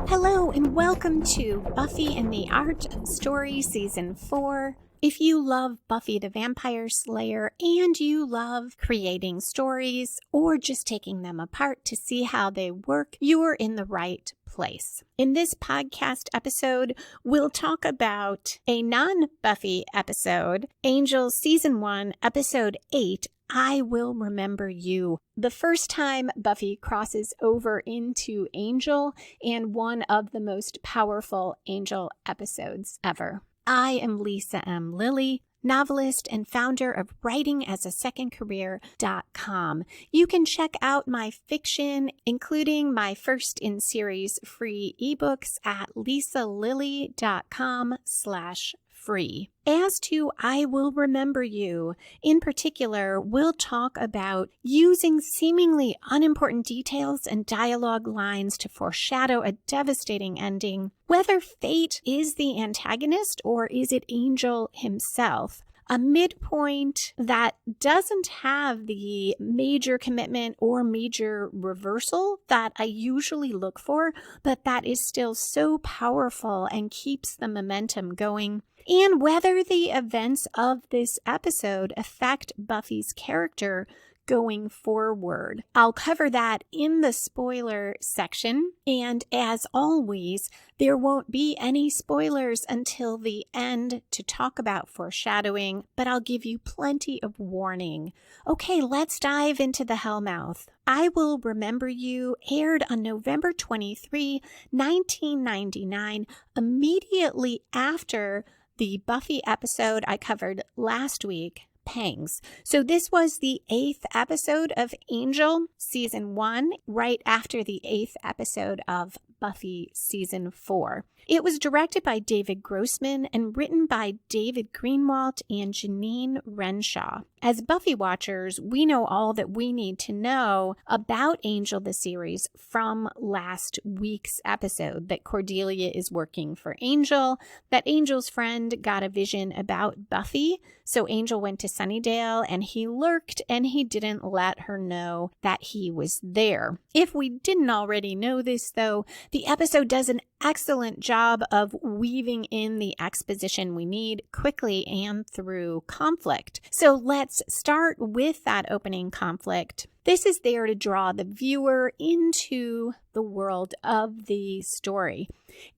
Hello and welcome to Buffy and the Art of Story Season 4. If you love Buffy the Vampire Slayer and you love creating stories or just taking them apart to see how they work, you're in the right place. In this podcast episode, we'll talk about a non-Buffy episode, Angel Season 1, Episode 8, I Will Remember You. The first time Buffy crosses over into Angel and one of the most powerful Angel episodes ever. I am Lisa M. Lilly, novelist and founder of writingasasecondcareer.com. You can check out my fiction, including my first in series free ebooks at lisalilly.com/free. As to I Will Remember You, in particular, we'll talk about using seemingly unimportant details and dialogue lines to foreshadow a devastating ending, whether fate is the antagonist or is it Angel himself. A midpoint that doesn't have the major commitment or major reversal that I usually look for, but that is still so powerful and keeps the momentum going. And whether the events of this episode affect Buffy's character going forward. I'll cover that in the spoiler section. And as always, there won't be any spoilers until the end to talk about foreshadowing, but I'll give you plenty of warning. Okay, let's dive into the Hellmouth. I Will Remember You aired on November 23, 1999, immediately after the Buffy episode I covered last week, Pangs. So this was the 8th episode of Angel Season 1, right after the 8th episode of Buffy Season 4. It was directed by David Grossman and written by David Greenwalt and Janine Renshaw. As Buffy watchers, we know all that we need to know about Angel the series from last week's episode, that Cordelia is working for Angel, that Angel's friend got a vision about Buffy, so Angel went to Sunnydale and he lurked and he didn't let her know that he was there. If we didn't already know this, though, the episode does an excellent job of weaving in the exposition we need quickly and through conflict. So let's start with that opening conflict. This is there to draw the viewer into the world of the story.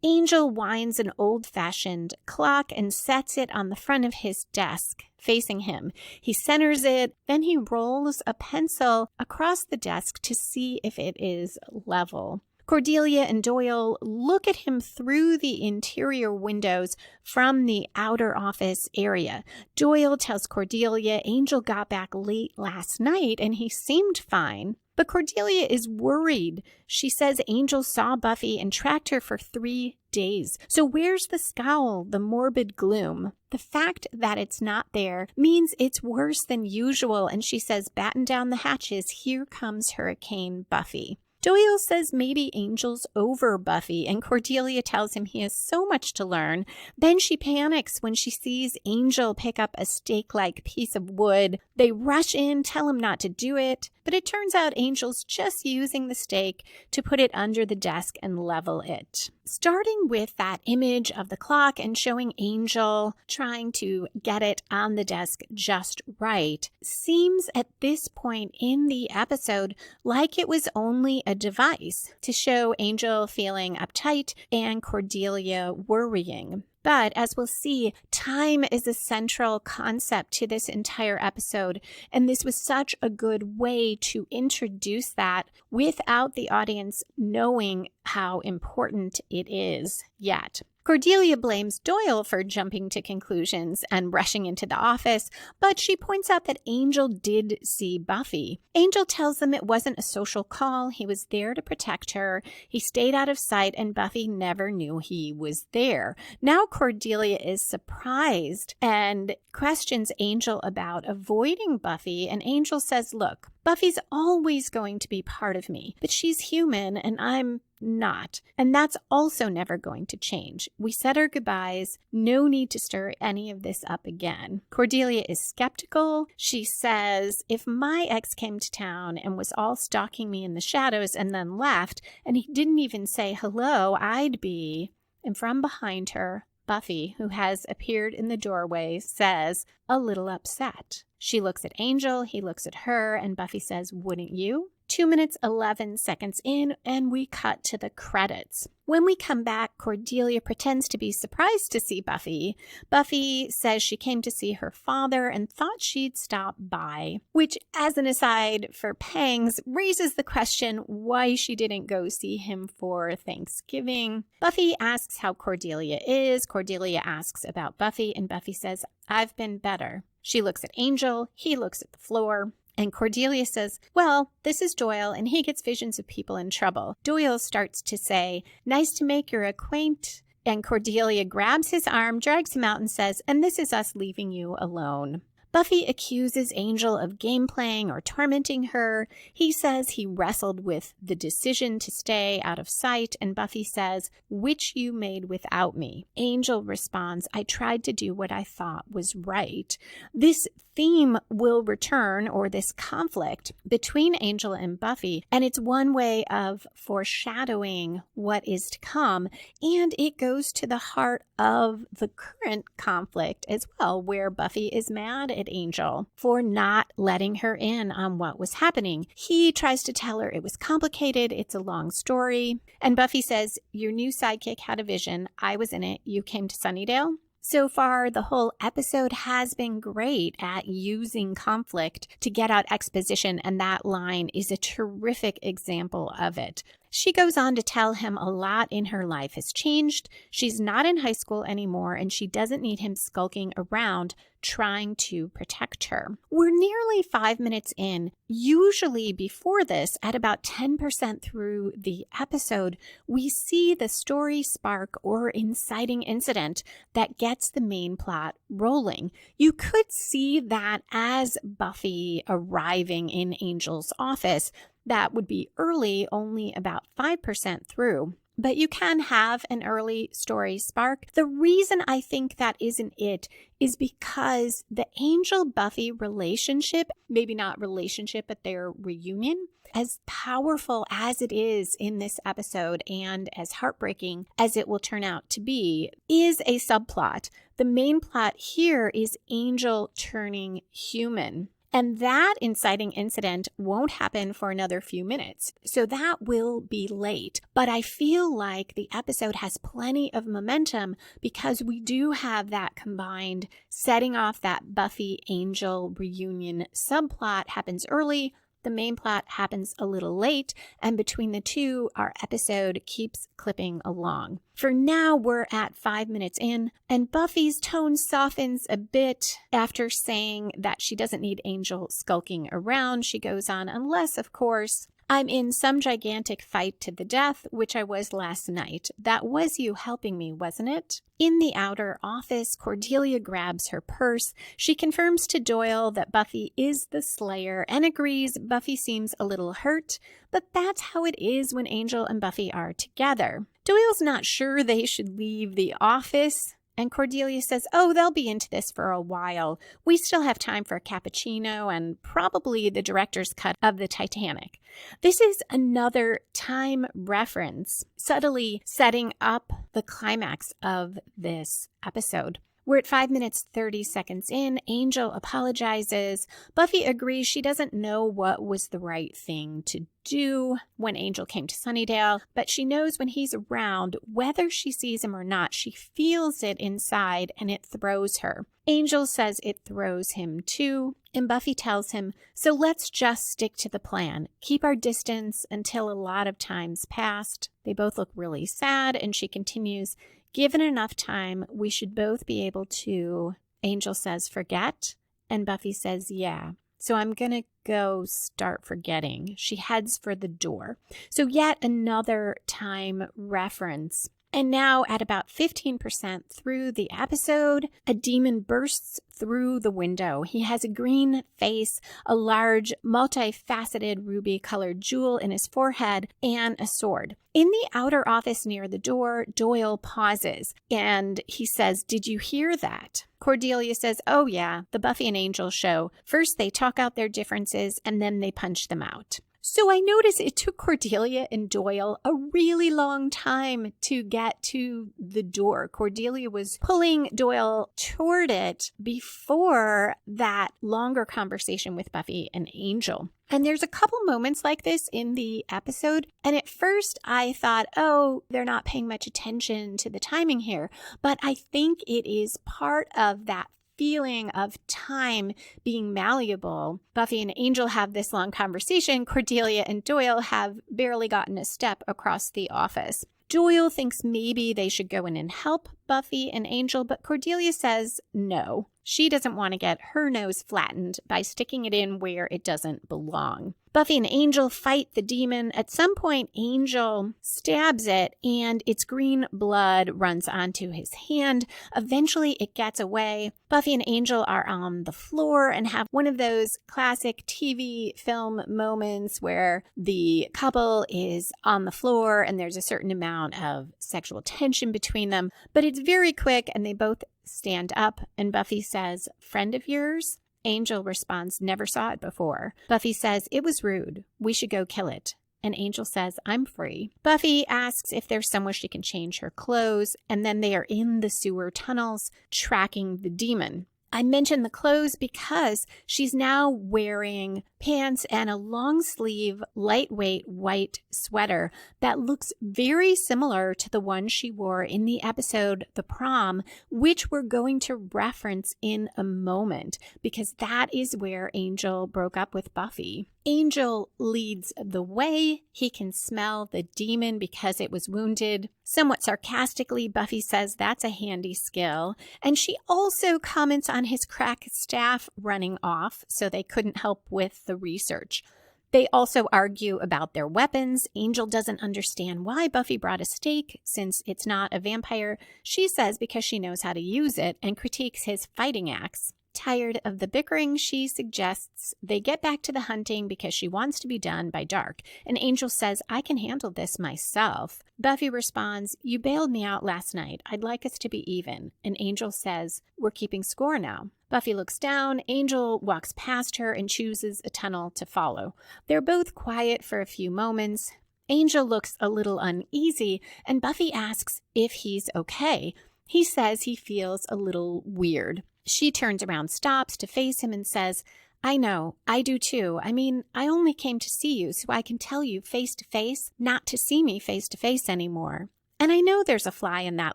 Angel winds an old-fashioned clock and sets it on the front of his desk, facing him. He centers it, then he rolls a pencil across the desk to see if it is level. Cordelia and Doyle look at him through the interior windows from the outer office area. Doyle tells Cordelia Angel got back late last night and he seemed fine. But Cordelia is worried. She says Angel saw Buffy and tracked her for 3 days. So where's the scowl, the morbid gloom? The fact that it's not there means it's worse than usual, and she says, batten down the hatches, here comes Hurricane Buffy. Doyle says maybe Angel's over Buffy, and Cordelia tells him he has so much to learn. Then she panics when she sees Angel pick up a stake-like piece of wood. They rush in, tell him not to do it, but it turns out Angel's just using the stake to put it under the desk and level it. Starting with that image of the clock and showing Angel trying to get it on the desk just right, seems at this point in the episode like it was only a device to show Angel feeling uptight and Cordelia worrying. But as we'll see, time is a central concept to this entire episode, and this was such a good way to introduce that without the audience knowing how important it is yet. Cordelia blames Doyle for jumping to conclusions and rushing into the office, but she points out that Angel did see Buffy. Angel tells them it wasn't a social call. He was there to protect her. He stayed out of sight, and Buffy never knew he was there. Now Cordelia is surprised and questions Angel about avoiding Buffy, and Angel says, look, Buffy's always going to be part of me, but she's human and I'm not. And that's also never going to change. We said our goodbyes. No need to stir any of this up again. Cordelia is skeptical. She says, if my ex came to town and was all stalking me in the shadows and then left, and he didn't even say hello, I'd be... And from behind her, Buffy, who has appeared in the doorway, says, a little upset. She looks at Angel, he looks at her, and Buffy says, wouldn't you? 2 minutes, 11 seconds in, and we cut to the credits. When we come back, Cordelia pretends to be surprised to see Buffy. Buffy says she came to see her father and thought she'd stop by, which, as an aside for Pangs, raises the question why she didn't go see him for Thanksgiving. Buffy asks how Cordelia is. Cordelia asks about Buffy, and Buffy says, I've been better. She looks at Angel. He looks at the floor. And Cordelia says, well, this is Doyle, and he gets visions of people in trouble. Doyle starts to say, nice to make your acquaint. And Cordelia grabs his arm, drags him out, and says, and this is us leaving you alone. Buffy accuses Angel of game playing or tormenting her. He says he wrestled with the decision to stay out of sight, and Buffy says, which you made without me. Angel responds, I tried to do what I thought was right. This theme will return, or this conflict between Angel and Buffy, and it's one way of foreshadowing what is to come, and it goes to the heart of the current conflict as well, where Buffy is mad at Angel for not letting her in on what was happening. He tries to tell her it was complicated, it's a long story, and Buffy says, your new sidekick had a vision, I was in it, you came to Sunnydale. So far, the whole episode has been great at using conflict to get out exposition, and that line is a terrific example of it. She goes on to tell him a lot in her life has changed. She's not in high school anymore, and she doesn't need him skulking around trying to protect her. We're nearly 5 minutes in. Usually before this, at about 10% through the episode, we see the story spark or inciting incident that gets the main plot rolling. You could see that as Buffy arriving in Angel's office. That would be early, only about 5% through. But you can have an early story spark. The reason I think that isn't it is because the Angel-Buffy relationship, maybe not relationship, but their reunion, as powerful as it is in this episode and as heartbreaking as it will turn out to be, is a subplot. The main plot here is Angel turning human. And that inciting incident won't happen for another few minutes. So that will be late. But I feel like the episode has plenty of momentum because we do have that combined setting off that Buffy-Angel reunion subplot happens early. The main plot happens a little late, and between the two, our episode keeps clipping along. For now, we're at 5 minutes in, and Buffy's tone softens a bit after saying that she doesn't need Angel skulking around. She goes on, unless, of course, I'm in some gigantic fight to the death, which I was last night. That was you helping me, wasn't it? In the outer office, Cordelia grabs her purse. She confirms to Doyle that Buffy is the Slayer and agrees Buffy seems a little hurt, but that's how it is when Angel and Buffy are together. Doyle's not sure they should leave the office. And Cordelia says, oh, they'll be into this for a while. We still have time for a cappuccino and probably the director's cut of the Titanic. This is another time reference, subtly setting up the climax of this episode. We're at 5 minutes, 30 seconds in. Angel apologizes. Buffy agrees she doesn't know what was the right thing to do when Angel came to Sunnydale, but she knows when he's around, whether she sees him or not, she feels it inside and it throws her. Angel says it throws him too, and Buffy tells him, so let's just stick to the plan. Keep our distance until a lot of time's passed. They both look really sad, and she continues, given enough time, we should both be able to, Angel says, forget, and Buffy says, yeah. So I'm going to go start forgetting. She heads for the door. So yet another time reference. And now at about 15% through the episode, a demon bursts through the window. He has a green face, a large, multifaceted ruby-colored jewel in his forehead, and a sword. In the outer office near the door, Doyle pauses, and he says, "Did you hear that?" Cordelia says, "Oh yeah, the Buffy and Angel show. First they talk out their differences, and then they punch them out." So I noticed it took Cordelia and Doyle a really long time to get to the door. Cordelia was pulling Doyle toward it before that longer conversation with Buffy and Angel. And there's a couple moments like this in the episode. And at first I thought, oh, they're not paying much attention to the timing here. But I think it is part of that feeling of time being malleable. Buffy and Angel have this long conversation. Cordelia and Doyle have barely gotten a step across the office. Doyle thinks maybe they should go in and help Buffy and Angel, but Cordelia says no. She doesn't want to get her nose flattened by sticking it in where it doesn't belong. Buffy and Angel fight the demon. At some point, Angel stabs it and its green blood runs onto his hand. Eventually, it gets away. Buffy and Angel are on the floor and have one of those classic TV film moments where the couple is on the floor and there's a certain amount of sexual tension between them. But it's very quick and they both stand up and Buffy says, "Friend of yours?" Angel responds, "Never saw it before." Buffy says, "It was rude. We should go kill it." And Angel says, "I'm free." Buffy asks if there's somewhere she can change her clothes, and then they are in the sewer tunnels tracking the demon. I mentioned the clothes because she's now wearing pants and a long sleeve, lightweight white sweater that looks very similar to the one she wore in the episode The Prom, which we're going to reference in a moment because that is where Angel broke up with Buffy. Angel leads the way. He can smell the demon because it was wounded. Somewhat sarcastically, Buffy says that's a handy skill. And she also comments on his crack staff running off, so they couldn't help with the research. They also argue about their weapons. Angel doesn't understand why Buffy brought a stake since it's not a vampire. She says because she knows how to use it and critiques his fighting axe. Tired of the bickering, she suggests they get back to the hunting because she wants to be done by dark. And Angel says, "I can handle this myself." Buffy responds, "You bailed me out last night. I'd like us to be even." And Angel says, "We're keeping score now." Buffy looks down. Angel walks past her and chooses a tunnel to follow. They're both quiet for a few moments. Angel looks a little uneasy, and Buffy asks if he's okay. He says he feels a little weird. She turns around, stops to face him and says, "I know, I do too. I mean, I only came to see you so I can tell you face to face not to see me face to face anymore. And I know there's a fly in that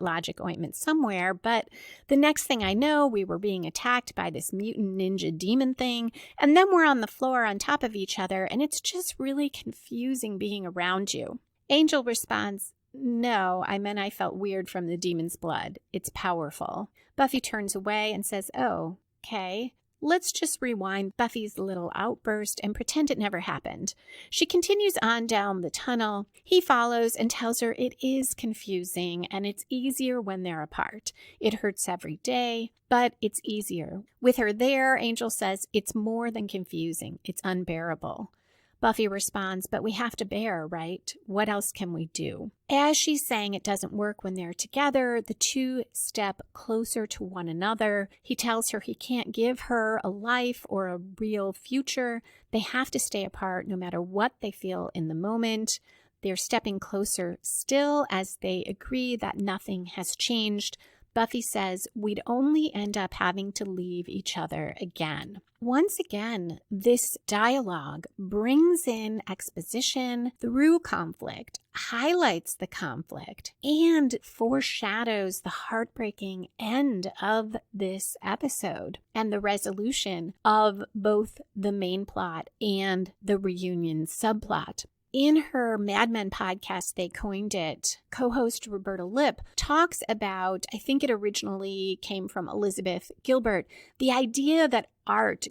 logic ointment somewhere, but the next thing I know, we were being attacked by this mutant ninja demon thing, and then we're on the floor on top of each other, and it's just really confusing being around you." Angel responds, "No, I meant I felt weird from the demon's blood. It's powerful." Buffy turns away and says, "Oh, okay. Let's just rewind Buffy's little outburst and pretend it never happened." She continues on down the tunnel. He follows and tells her it is confusing and it's easier when they're apart. It hurts every day, but it's easier. With her there, Angel says it's more than confusing. It's unbearable. Buffy responds, "But we have to bear, right? What else can we do?" As she's saying it doesn't work when they're together, the two step closer to one another. He tells her he can't give her a life or a real future. They have to stay apart no matter what they feel in the moment. They're stepping closer still as they agree that nothing has changed. Buffy says we'd only end up having to leave each other again. Once again, this dialogue brings in exposition through conflict, highlights the conflict, and foreshadows the heartbreaking end of this episode and the resolution of both the main plot and the reunion subplot. in her Mad Men podcast, They Coined It, co-host Roberta Lipp talks about, I think it originally came from Elizabeth Gilbert, the idea that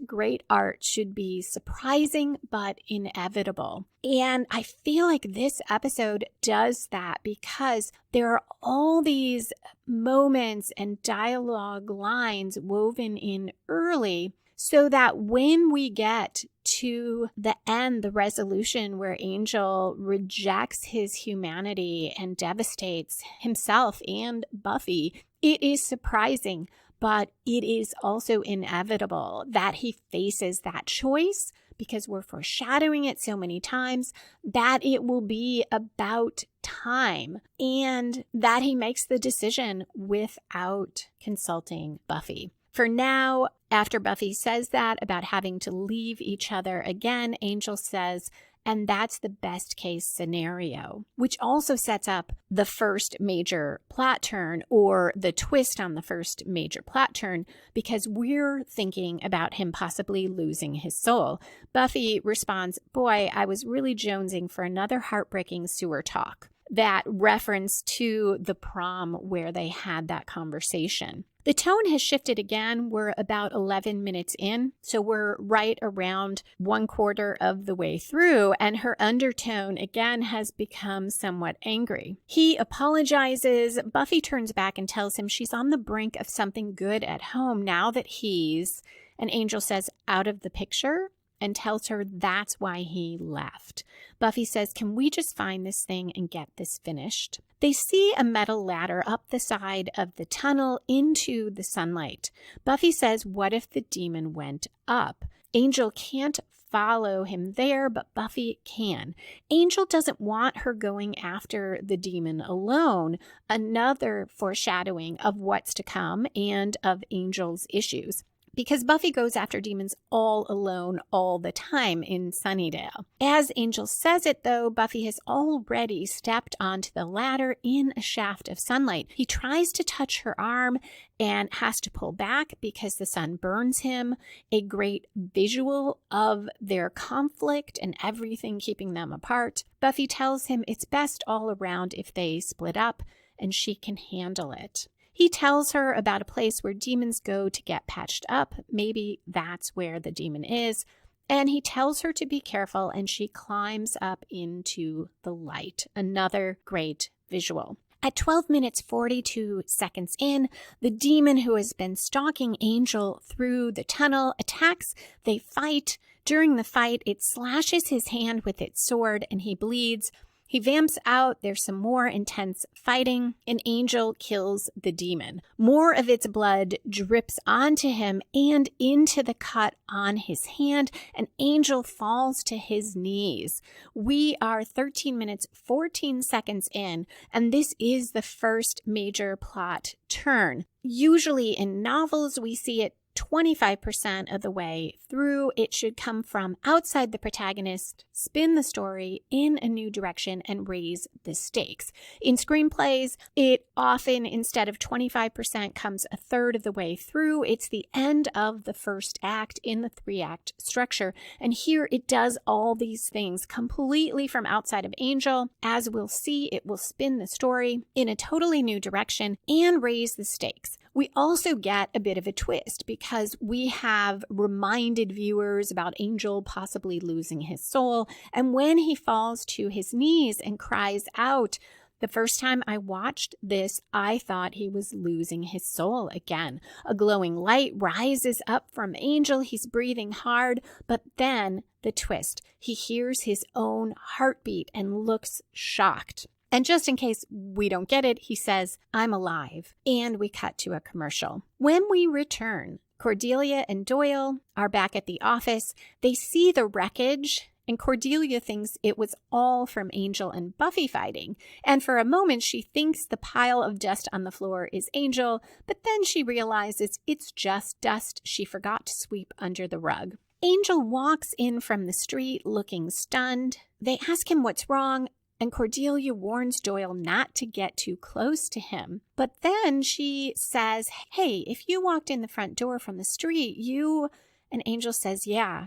great art, should be surprising but inevitable. And I feel like this episode does that because there are all these moments and dialogue lines woven in early so that when we get to the end, the resolution where Angel rejects his humanity and devastates himself and Buffy, it is surprising, but it is also inevitable that he faces that choice because we're foreshadowing it so many times that it will be about time and that he makes the decision without consulting Buffy. For now, after Buffy says that about having to leave each other again, Angel says, and that's the best case scenario, which also sets up the first major plot turn or the twist on the first major plot turn because we're thinking about him possibly losing his soul. Buffy responds, boy, I was really jonesing for another heartbreaking sewer talk. That reference to the prom where they had that conversation. The tone has shifted again. We're about 11 minutes in, so we're right around 1/4 of the way through, and her undertone again has become somewhat angry. He apologizes. Buffy turns back and tells him she's on the brink of something good at home now that he's, and Angel says, out of the picture, and tells her that's why he left. Buffy says, can we just find this thing and get this finished? They see a metal ladder up the side of the tunnel into the sunlight. Buffy says, what if the demon went up? Angel can't follow him there, but Buffy can. Angel doesn't want her going after the demon alone, another foreshadowing of what's to come and of Angel's issues. Because Buffy goes after demons all alone all the time in Sunnydale. As Angel says it, though, Buffy has already stepped onto the ladder in a shaft of sunlight. He tries to touch her arm and has to pull back because the sun burns him. A great visual of their conflict and everything keeping them apart. Buffy tells him it's best all around if they split up, and she can handle it. He tells her about a place where demons go to get patched up. Maybe that's where the demon is. And he tells her to be careful, and she climbs up into the light. Another great visual. At 12 minutes 42 seconds in, the demon who has been stalking Angel through the tunnel attacks. They fight. During the fight, it slashes his hand with its sword, and he bleeds. He vamps out, there's some more intense fighting, and Angel kills the demon. More of its blood drips onto him and into the cut on his hand, and Angel falls to his knees. We are 13 minutes, 14 seconds in, and this is the first major plot turn. Usually in novels, we see it 25% of the way through. It should come from outside the protagonist, spin the story in a new direction, and raise the stakes. In screenplays, it often, instead of 25%, comes a third of the way through. It's the end of the first act in the 3-act structure. And here it does all these things completely from outside of Angel. As we'll see, it will spin the story in a totally new direction and raise the stakes. We also get a bit of a twist because we have reminded viewers about Angel possibly losing his soul. And when he falls to his knees and cries out, the first time I watched this, I thought he was losing his soul again. A glowing light rises up from Angel. He's breathing hard, but then the twist. He hears his own heartbeat and looks shocked. And just in case we don't get it, he says, I'm alive. And we cut to a commercial. When we return, Cordelia and Doyle are back at the office. They see the wreckage, and Cordelia thinks it was all from Angel and Buffy fighting. And for a moment, she thinks the pile of dust on the floor is Angel, but then she realizes it's just dust she forgot to sweep under the rug. Angel walks in from the street looking stunned. They ask him what's wrong, and Cordelia warns Doyle not to get too close to him. But then she says, hey, if you walked in the front door from the street, you... And Angel says, yeah.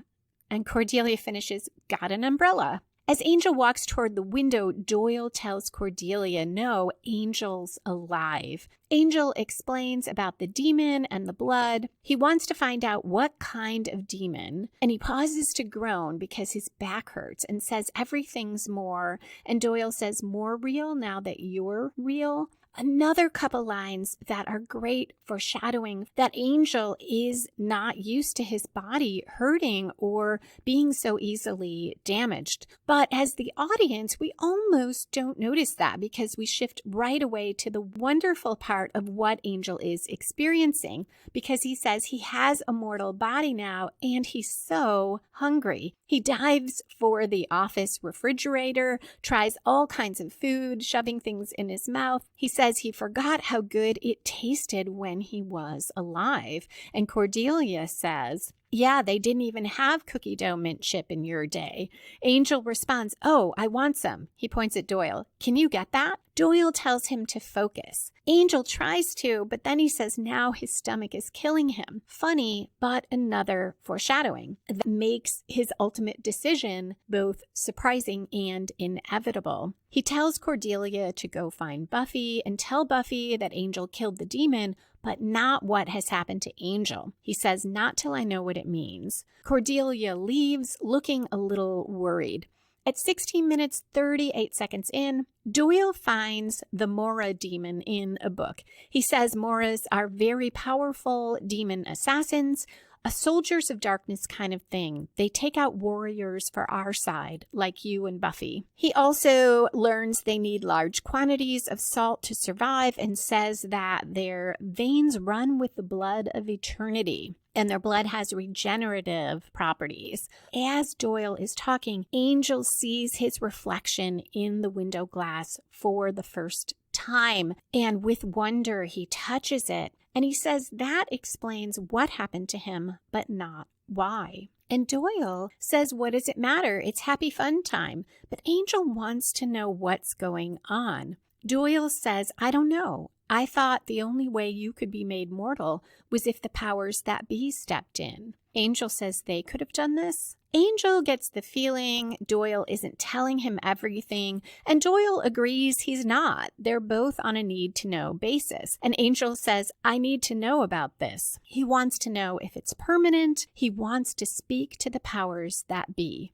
And Cordelia finishes, got an umbrella. As Angel walks toward the window, Doyle tells Cordelia, no, Angel's alive. Angel explains about the demon and the blood. He wants to find out what kind of demon, and he pauses to groan because his back hurts and says everything's more, and Doyle says, more real now that you're real. Another couple lines that are great foreshadowing that Angel is not used to his body hurting or being so easily damaged. But as the audience, we almost don't notice that because we shift right away to the wonderful part of what Angel is experiencing, because he says he has a mortal body now and he's so hungry. He dives for the office refrigerator, tries all kinds of food, shoving things in his mouth. He says he forgot how good it tasted when he was alive. And Cordelia says, yeah, they didn't even have cookie dough mint chip in your day. Angel responds, oh, I want some. He points at Doyle. Can you get that? Doyle tells him to focus. Angel tries to, but then he says now his stomach is killing him. Funny, but another foreshadowing that makes his ultimate decision both surprising and inevitable. He tells Cordelia to go find Buffy and tell Buffy that Angel killed the demon, but not what has happened to Angel. He says, not till I know what it means. Cordelia leaves, looking a little worried. At 16 minutes, 38 seconds in, Doyle finds the Mora demon in a book. He says Moras are very powerful demon assassins, a soldiers of darkness kind of thing. They take out warriors for our side, like you and Buffy. He also learns they need large quantities of salt to survive and says that their veins run with the blood of eternity, and their blood has regenerative properties. As Doyle is talking, Angel sees his reflection in the window glass for the first time, and with wonder he touches it, and he says that explains what happened to him, but not why. And Doyle says, what does it matter? It's happy fun time. But Angel wants to know what's going on. Doyle says, I don't know. I thought the only way you could be made mortal was if the powers that be stepped in. Angel says they could have done this. Angel gets the feeling Doyle isn't telling him everything, and Doyle agrees he's not. They're both on a need-to-know basis. And Angel says, I need to know about this. He wants to know if it's permanent. He wants to speak to the powers that be.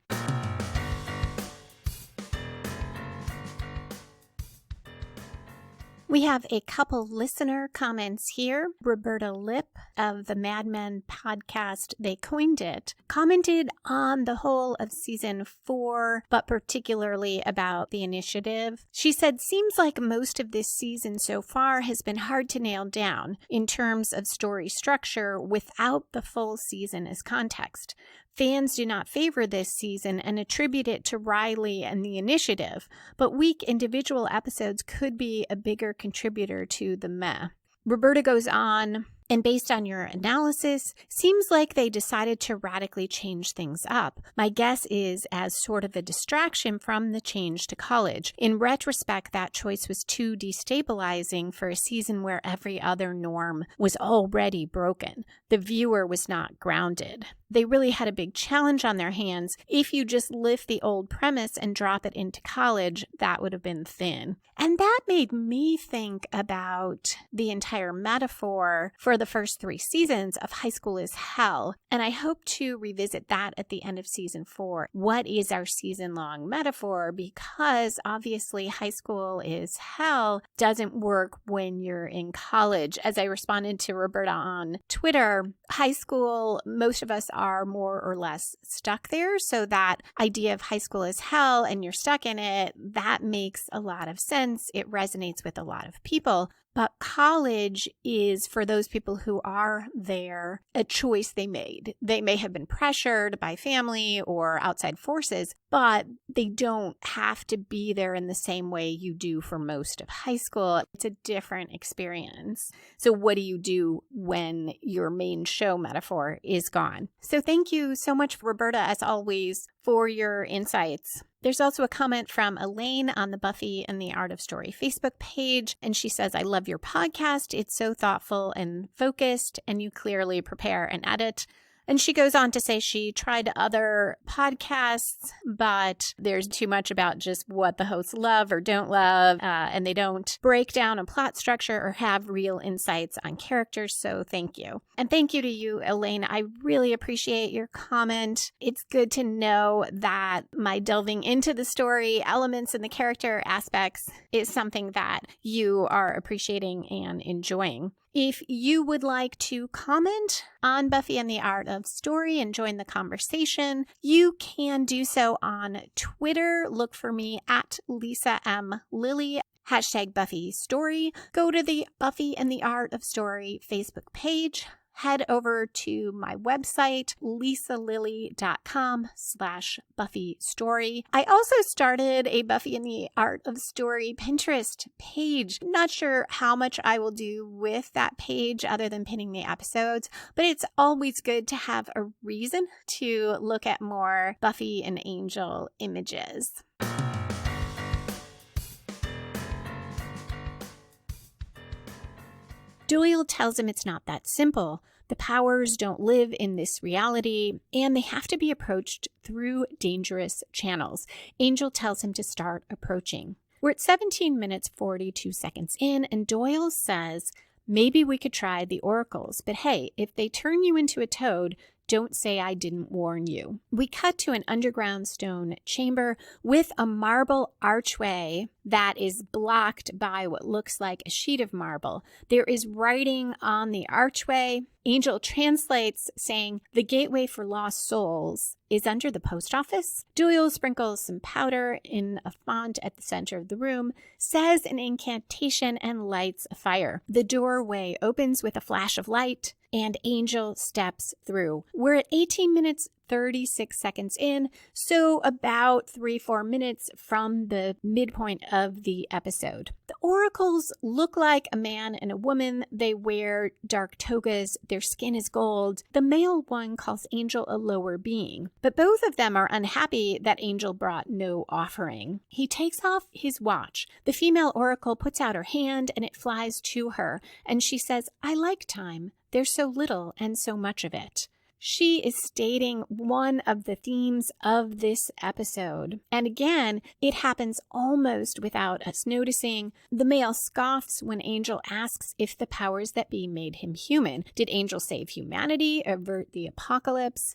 We have a couple listener comments here. Roberta Lipp of the Mad Men podcast, They Coined It, commented on the whole of season 4, but particularly about the initiative. She said, seems like most of this season so far has been hard to nail down in terms of story structure without the full season as context. Fans do not favor this season and attribute it to Riley and the initiative, but weak individual episodes could be a bigger contributor to the meh. Roberta goes on, and based on your analysis, seems like they decided to radically change things up. My guess is as sort of a distraction from the change to college. In retrospect, that choice was too destabilizing for a season where every other norm was already broken. The viewer was not grounded. They really had a big challenge on their hands. If you just lift the old premise and drop it into college, that would have been thin. And that made me think about the entire metaphor for the first 3 seasons of High School is Hell. And I hope to revisit that at the end of season 4. What is our season-long metaphor? Because obviously High School is Hell doesn't work when you're in college. As I responded to Roberta on Twitter, high school, most of us are more or less stuck there. So that idea of high school is hell and you're stuck in it, that makes a lot of sense. It resonates with a lot of people. But college is, for those people who are there, a choice they made. They may have been pressured by family or outside forces, but they don't have to be there in the same way you do for most of high school. It's a different experience. So what do you do when your main show metaphor is gone? So thank you so much, Roberta, as always, for your insights. There's also a comment from Elaine on the Buffy and the Art of Story Facebook page, and she says, I love your podcast. It's so thoughtful and focused, and you clearly prepare and edit. And she goes on to say she tried other podcasts, but there's too much about just what the hosts love or don't love, and they don't break down a plot structure or have real insights on characters, so thank you. And thank you to you, Elaine. I really appreciate your comment. It's good to know that my delving into the story elements and the character aspects is something that you are appreciating and enjoying. If you would like to comment on Buffy and the Art of Story and join the conversation, you can do so on Twitter. Look for me at Lisa M. Lilly, #Buffy Story. Go to the Buffy and the Art of Story Facebook page. Head over to my website, lisalilly.com/Buffy Story. I also started a Buffy and the Art of Story Pinterest page. Not sure how much I will do with that page other than pinning the episodes, but it's always good to have a reason to look at more Buffy and Angel images. Doyle tells him it's not that simple. The powers don't live in this reality, and they have to be approached through dangerous channels. Angel tells him to start approaching. We're at 17 minutes 42 seconds in, and Doyle says, maybe we could try the oracles, but hey, if they turn you into a toad, don't say I didn't warn you. We cut to an underground stone chamber with a marble archway that is blocked by what looks like a sheet of marble. There is writing on the archway. Angel translates saying, the gateway for lost souls is under the post office. Doyle sprinkles some powder in a font at the center of the room, says an incantation, and lights a fire. The doorway opens with a flash of light, and Angel steps through. We're at 18 minutes 36 seconds in, so about 3-4 minutes from the midpoint of the episode. The oracles look like a man and a woman. They wear dark togas. Their skin is gold. The male one calls Angel a lower being, but both of them are unhappy that Angel brought no offering. He takes off his watch. The female oracle puts out her hand and it flies to her, and she says, I like time. There's so little and so much of it. She is stating one of the themes of this episode. And again, it happens almost without us noticing. The male scoffs when Angel asks if the powers that be made him human. Did Angel save humanity, avert the apocalypse?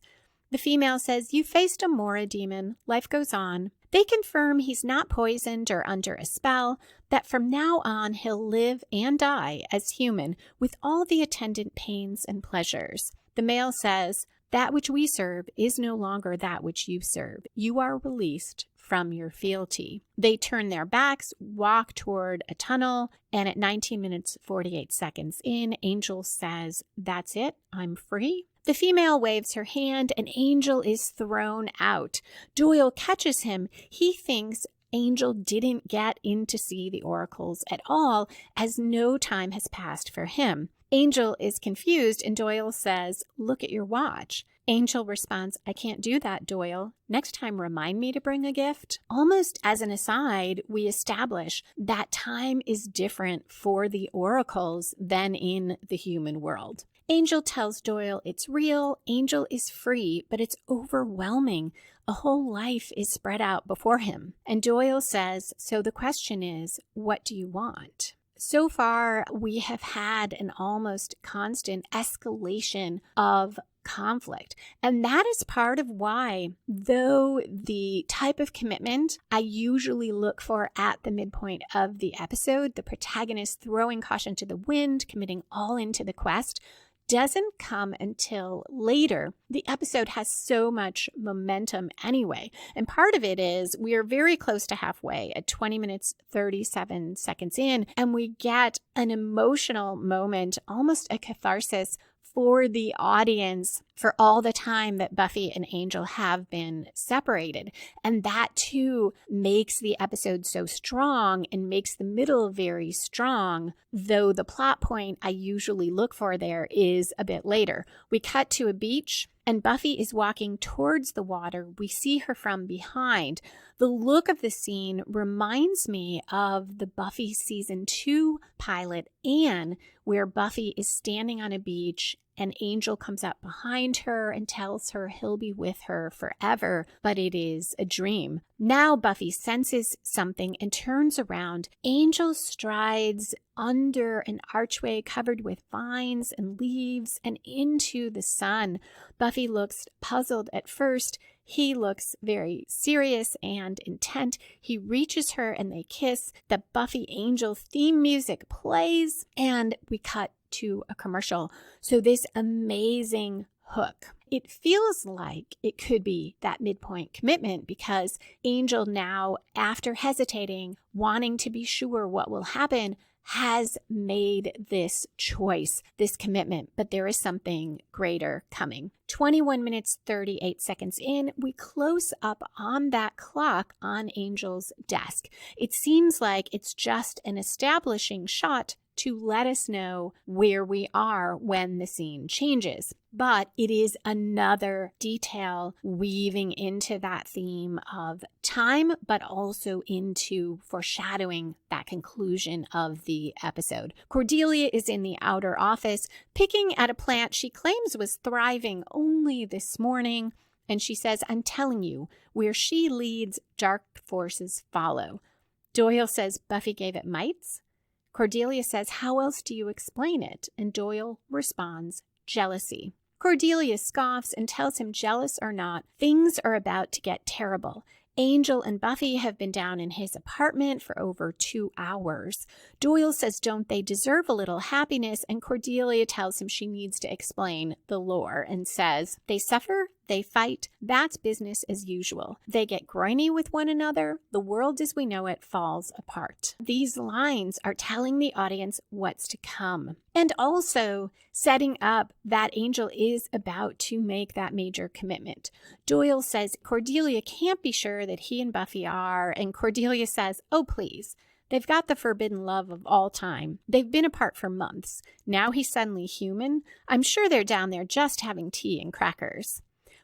The female says, you faced a Mora demon. Life goes on. They confirm he's not poisoned or under a spell, that from now on he'll live and die as human with all the attendant pains and pleasures. The male says, that which we serve is no longer that which you serve. You are released from your fealty. They turn their backs, walk toward a tunnel, and at 19 minutes 48 seconds in, Angel says, that's it, I'm free. The female waves her hand, and Angel is thrown out. Doyle catches him. He thinks Angel didn't get in to see the oracles at all, as no time has passed for him. Angel is confused, and Doyle says, look at your watch. Angel responds, I can't do that, Doyle. Next time, remind me to bring a gift. Almost as an aside, we establish that time is different for the oracles than in the human world. Angel tells Doyle it's real. Angel is free, but it's overwhelming. A whole life is spread out before him. And Doyle says, so the question is, what do you want? So far, we have had an almost constant escalation of conflict. And that is part of why, though the type of commitment I usually look for at the midpoint of the episode, the protagonist throwing caution to the wind, committing all into the quest, doesn't come until later. The episode has so much momentum anyway. And part of it is we are very close to halfway at 20 minutes, 37 seconds in, and we get an emotional moment, almost a catharsis for the audience for all the time that Buffy and Angel have been separated. And that too makes the episode so strong and makes the middle very strong, though the plot point I usually look for there is a bit later. We cut to a beach and Buffy is walking towards the water. We see her from behind. The look of the scene reminds me of the Buffy season 2 pilot, Anne, where Buffy is standing on a beach and Angel comes up behind her and tells her he'll be with her forever, but it is a dream. Now Buffy senses something and turns around. Angel strides under an archway covered with vines and leaves and into the sun. Buffy looks puzzled at first. He looks very serious and intent. He reaches her and they kiss. The Buffy Angel theme music plays and we cut to a commercial. So this amazing hook. It feels like it could be that midpoint commitment because Angel now, after hesitating, wanting to be sure what will happen, has made this choice, this commitment, but there is something greater coming. 21 minutes, 38 seconds in, we close up on that clock on Angel's desk. It seems like it's just an establishing shot to let us know where we are when the scene changes. But it is another detail weaving into that theme of time, but also into foreshadowing that conclusion of the episode. Cordelia is in the outer office picking at a plant she claims was thriving only this morning. And she says, "I'm telling you, where she leads, dark forces follow." Doyle says Buffy gave it mites. Cordelia says, "How else do you explain it?" And Doyle responds, "Jealousy." Cordelia scoffs and tells him, jealous or not, things are about to get terrible. Angel and Buffy have been down in his apartment for over 2 hours. Doyle says, don't they deserve a little happiness? And Cordelia tells him she needs to explain the lore and says, they suffer, they fight, that's business as usual. They get groiny with one another, the world as we know it falls apart. These lines are telling the audience what's to come. And also setting up that Angel is about to make that major commitment. Doyle says Cordelia can't be sure that he and Buffy are, and Cordelia says, oh please. They've got the forbidden love of all time. They've been apart for months. Now he's suddenly human. I'm sure they're down there just having tea and crackers.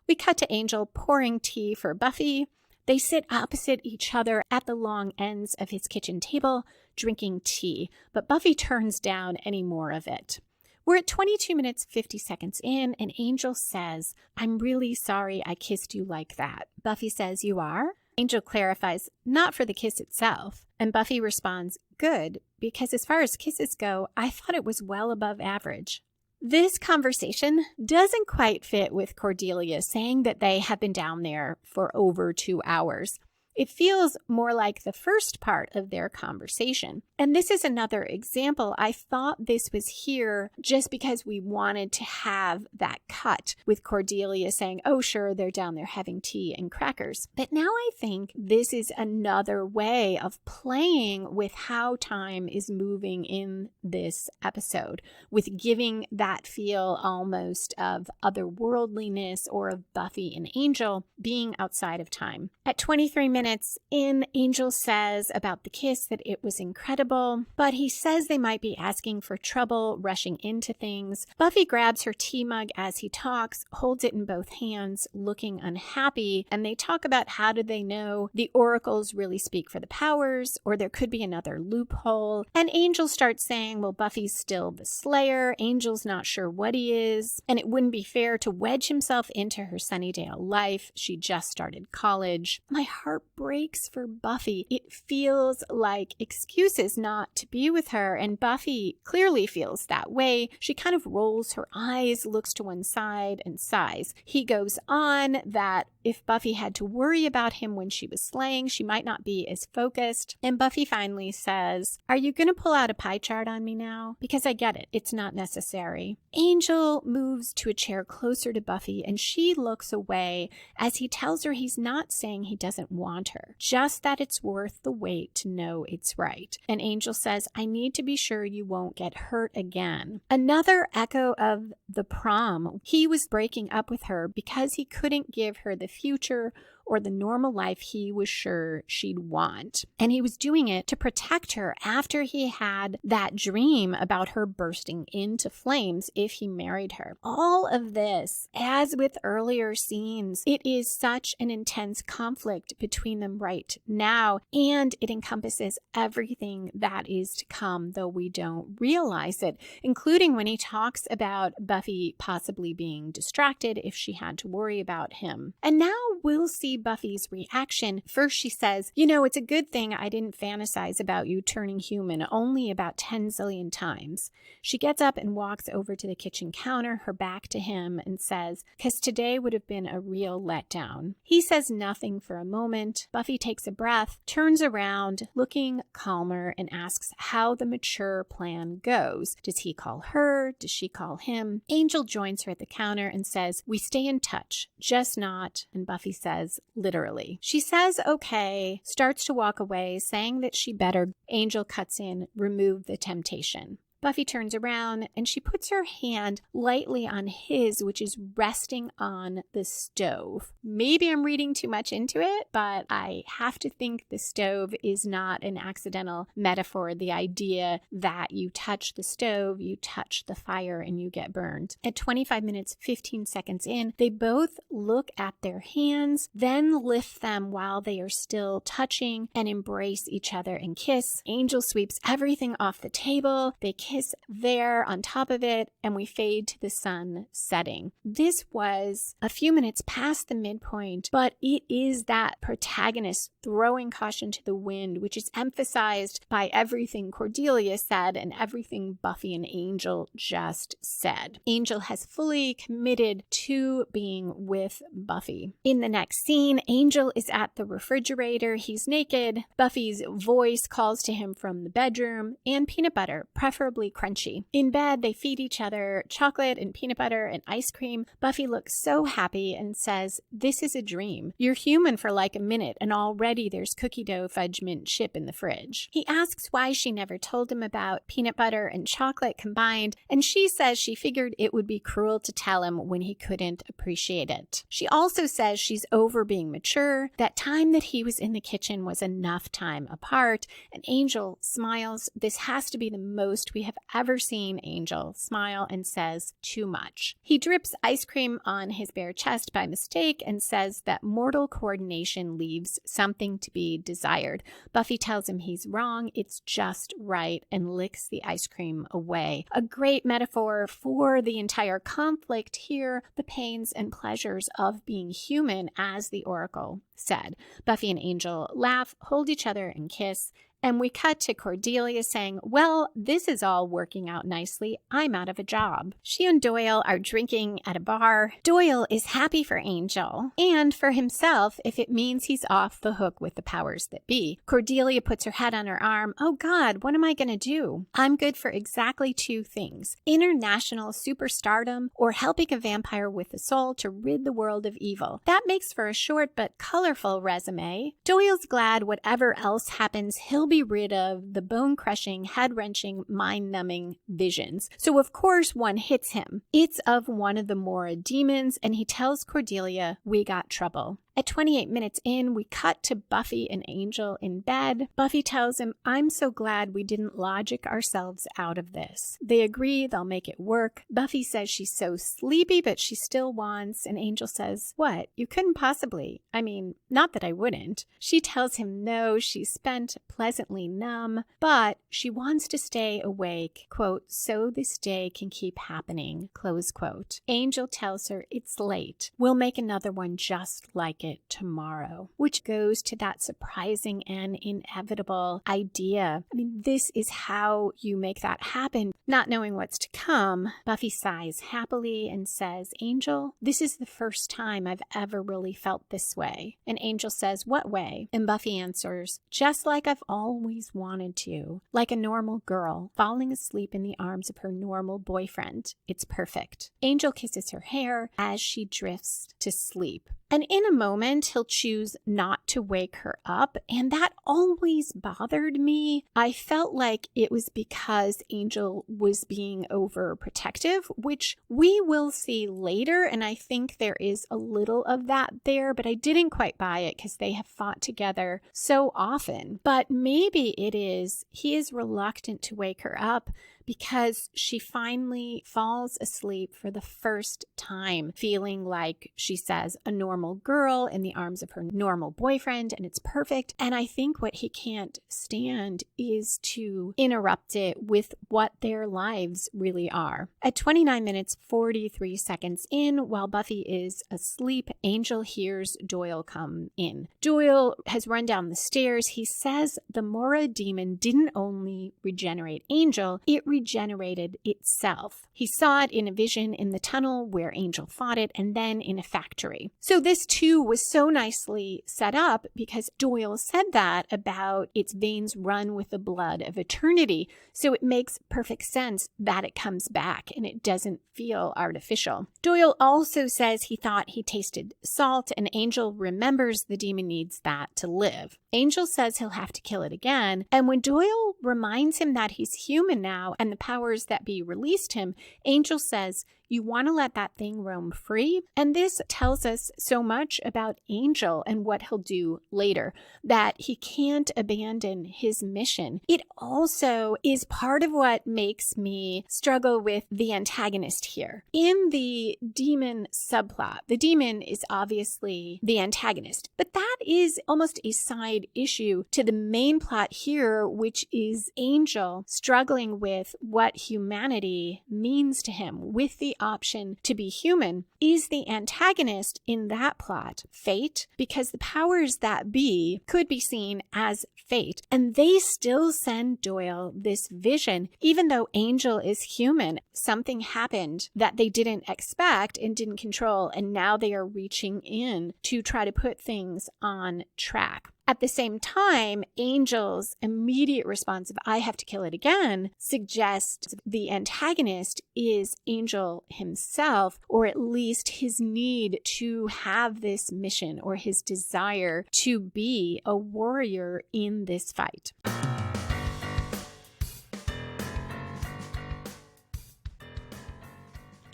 We cut to Angel pouring tea for Buffy. They sit opposite each other at the long ends of his kitchen table, drinking tea, but Buffy turns down any more of it. We're at 22 minutes, 50 seconds in, and Angel says, I'm really sorry I kissed you like that. Buffy says, you are? Angel clarifies, not for the kiss itself. And Buffy responds, good, because as far as kisses go, I thought it was well above average. This conversation doesn't quite fit with Cordelia saying that they have been down there for over 2 hours. It feels more like the first part of their conversation. And this is another example. I thought this was here just because we wanted to have that cut with Cordelia saying, oh, sure, they're down there having tea and crackers. But now I think this is another way of playing with how time is moving in this episode, with giving that feel almost of otherworldliness or of Buffy and Angel being outside of time. At 23 minutes in, Angel says about the kiss that it was incredible, but he says they might be asking for trouble, rushing into things. Buffy grabs her tea mug as he talks, holds it in both hands, looking unhappy, and they talk about how do they know the oracles really speak for the powers, or there could be another loophole. And Angel starts saying, well, Buffy's still the Slayer, Angel's not sure what he is, and it wouldn't be fair to wedge himself into her Sunnydale life. She just started college. My heart breaks for Buffy. It feels like excuses not to be with her, and Buffy clearly feels that way. She kind of rolls her eyes, looks to one side, and sighs. He goes on that if Buffy had to worry about him when she was slaying, she might not be as focused. And Buffy finally says, are you going to pull out a pie chart on me now? Because I get it. It's not necessary. Angel moves to a chair closer to Buffy, and she looks away as he tells her he's not saying he doesn't want her, just that it's worth the wait to know it's right. And Angel says, I need to be sure you won't get hurt again. Another echo of the prom. He was breaking up with her because he couldn't give her the future or the normal life he was sure she'd want. And he was doing it to protect her after he had that dream about her bursting into flames if he married her. All of this, as with earlier scenes, it is such an intense conflict between them right now, and it encompasses everything that is to come, though we don't realize it, including when he talks about Buffy possibly being distracted if she had to worry about him. And now we'll see Buffy's reaction. First she says, it's a good thing I didn't fantasize about you turning human only about 10 zillion times. She gets up and walks over to the kitchen counter, her back to him, and says, "'Cause today would have been a real letdown." He says nothing for a moment. Buffy takes a breath, turns around, looking calmer, and asks how the mature plan goes. Does he call her? Does she call him? Angel joins her at the counter and says, "We stay in touch, just not," and Buffy says, literally. She says, okay, starts to walk away, saying that she better. Angel cuts in, remove the temptation. Buffy turns around and she puts her hand lightly on his, which is resting on the stove. Maybe I'm reading too much into it, but I have to think the stove is not an accidental metaphor. The idea that you touch the stove, you touch the fire, and you get burned. At 25 minutes, 15 seconds in, they both look at their hands, then lift them while they are still touching and embrace each other and kiss. Angel sweeps everything off the table. They kiss there on top of it, and we fade to the sun setting. This was a few minutes past the midpoint, but it is that protagonist throwing caution to the wind, which is emphasized by everything Cordelia said and everything Buffy and Angel just said. Angel has fully committed to being with Buffy. In the next scene, Angel is at the refrigerator. He's naked. Buffy's voice calls to him from the bedroom, and peanut butter, preferably crunchy. In bed, they feed each other chocolate and peanut butter and ice cream. Buffy looks so happy and says, "This is a dream. You're human for like a minute, and already there's cookie dough fudge mint chip in the fridge." He asks why she never told him about peanut butter and chocolate combined, and she says she figured it would be cruel to tell him when he couldn't appreciate it. She also says she's over being mature. That time that he was in the kitchen was enough time apart, and Angel smiles. This has to be the most we have ever seen Angel smile, and says, "Too much." He drips ice cream on his bare chest by mistake and says that mortal coordination leaves something to be desired. Buffy tells him he's wrong, it's just right, and licks the ice cream away. A great metaphor for the entire conflict here, the pains and pleasures of being human, as the Oracle said. Buffy and Angel laugh, hold each other, and kiss. And we cut to Cordelia saying, "Well, this is all working out nicely. I'm out of a job." She and Doyle are drinking at a bar. Doyle is happy for Angel and for himself if it means he's off the hook with the powers that be. Cordelia puts her head on her arm. "Oh God, what am I going to do? I'm good for exactly two things: international superstardom or helping a vampire with a soul to rid the world of evil." That makes for a short but colorful resume. Doyle's glad whatever else happens, he'll be rid of the bone-crushing, head-wrenching, mind-numbing visions. So of course one hits him. It's of one of the Mora demons, and he tells Cordelia, "We got trouble." At 28 minutes in, we cut to Buffy and Angel in bed. Buffy tells him, "I'm so glad we didn't logic ourselves out of this." They agree they'll make it work. Buffy says she's so sleepy, but she still wants, and Angel says, "What? You couldn't possibly. I mean, not that I wouldn't." She tells him no, she's spent, pleasantly numb, but she wants to stay awake, quote, "so this day can keep happening," close quote. Angel tells her it's late. We'll make another one just like it tomorrow, which goes to that surprising and inevitable idea. I mean, this is how you make that happen. Not knowing what's to come, Buffy sighs happily and says, "Angel, this is the first time I've ever really felt this way." And Angel says, "What way?" And Buffy answers, "Just like I've always wanted to, like a normal girl, falling asleep in the arms of her normal boyfriend. It's perfect." Angel kisses her hair as she drifts to sleep. And in a moment, moment, he'll choose not to wake her up, and that always bothered me. I felt like it was because Angel was being overprotective, which we will see later, and I think there is a little of that there, but I didn't quite buy it because they have fought together so often. But maybe it is he is reluctant to wake her up because she finally falls asleep for the first time, feeling like, she says, a normal girl in the arms of her normal boyfriend, and it's perfect. And I think what he can't stand is to interrupt it with what their lives really are. At 29 minutes, 43 seconds in, while Buffy is asleep, Angel hears Doyle come in. Doyle has run down the stairs. He says the Mora demon didn't only regenerate Angel, it regenerated itself. He saw it in a vision in the tunnel where Angel fought it, and then in a factory. So this too was so nicely set up because Doyle said that about its veins run with the blood of eternity. So it makes perfect sense that it comes back and it doesn't feel artificial. Doyle also says he thought he tasted salt, and Angel remembers the demon needs that to live. Angel says he'll have to kill it again, and when Doyle reminds him that he's human now and the powers that be released him, Angel says, "You want to let that thing roam free?" And this tells us so much about Angel and what he'll do later, that he can't abandon his mission. It also is part of what makes me struggle with the antagonist here. In the demon subplot, the demon is obviously the antagonist, but that is almost a side issue to the main plot here, which is Angel struggling with what humanity means to him, with the option to be human. Is the antagonist in that plot fate? Because the powers that be could be seen as fate, and they still send Doyle this vision. Even though Angel is human, something happened that they didn't expect and didn't control, and now they are reaching in to try to put things on track. At the same time, Angel's immediate response of "I have to kill it again" suggests the antagonist is Angel himself, or at least his need to have this mission or his desire to be a warrior in this fight.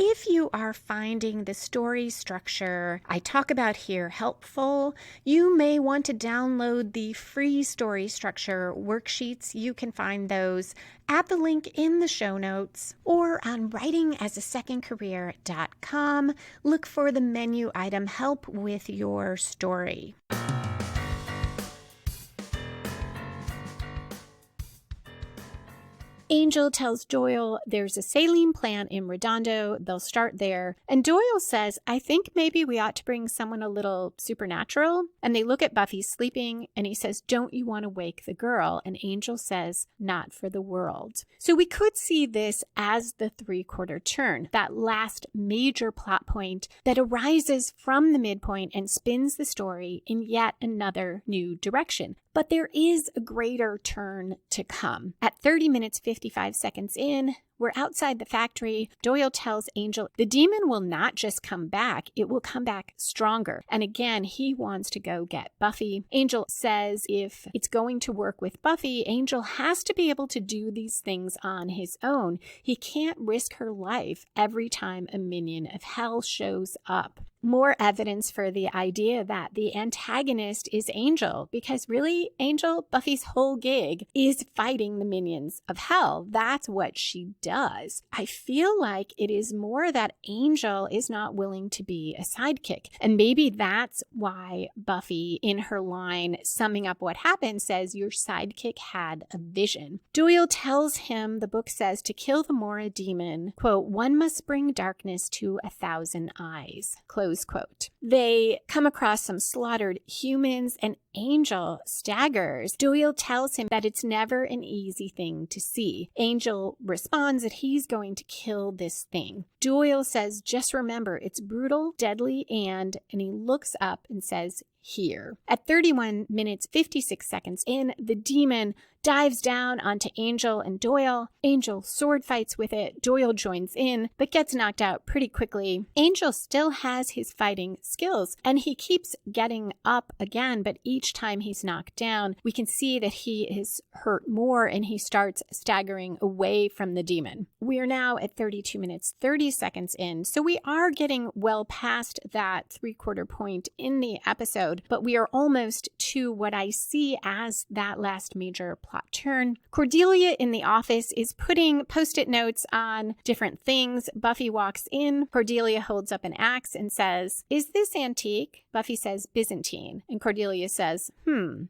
If you are finding the story structure I talk about here helpful, you may want to download the free story structure worksheets. You can find those at the link in the show notes or on writingasasecondcareer.com. Look for the menu item Help with Your Story. Angel tells Doyle there's a saline plant in Redondo. They'll start there. And Doyle says, "I think maybe we ought to bring someone a little supernatural." And they look at Buffy sleeping, and he says, "Don't you want to wake the girl?" And Angel says, "Not for the world." So we could see this as the three-quarter turn, that last major plot point that arises from the midpoint and spins the story in yet another new direction. But there is a greater turn to come. At 30 minutes, 55 seconds in, we're outside the factory. Doyle tells Angel the demon will not just come back, it will come back stronger. And again, he wants to go get Buffy. Angel says if it's going to work with Buffy, Angel has to be able to do these things on his own. He can't risk her life every time a minion of hell shows up. More evidence for the idea that the antagonist is Angel, because really, Angel, Buffy's whole gig is fighting the minions of hell. That's what she does. I feel like it is more that Angel is not willing to be a sidekick. And maybe that's why Buffy, in her line summing up what happened, says, "Your sidekick had a vision." Doyle tells him the book says to kill the Mora demon, quote, "One must bring darkness to 1,000 eyes," close quote. They come across some slaughtered humans, and Angel staggers. Doyle tells him that it's never an easy thing to see. Angel responds that he's going to kill this thing. Doyle says, "Just remember, it's brutal, deadly, and he looks up and says, "Here." At 31 minutes, 56 seconds in, the demon dives down onto Angel and Doyle. Angel sword fights with it. Doyle joins in, but gets knocked out pretty quickly. Angel still has his fighting skills, and he keeps getting up again, but each time he's knocked down, we can see that he is hurt more, and he starts staggering away from the demon. We are now at 32 minutes, 30 seconds in, so we are getting well past that 3/4 point in the episode, but we are almost to what I see as that last major plot turn. Cordelia in the office is putting Post-it notes on different things. Buffy walks in. Cordelia holds up an axe and says, "Is this antique?" Buffy says, "Byzantine." And Cordelia says,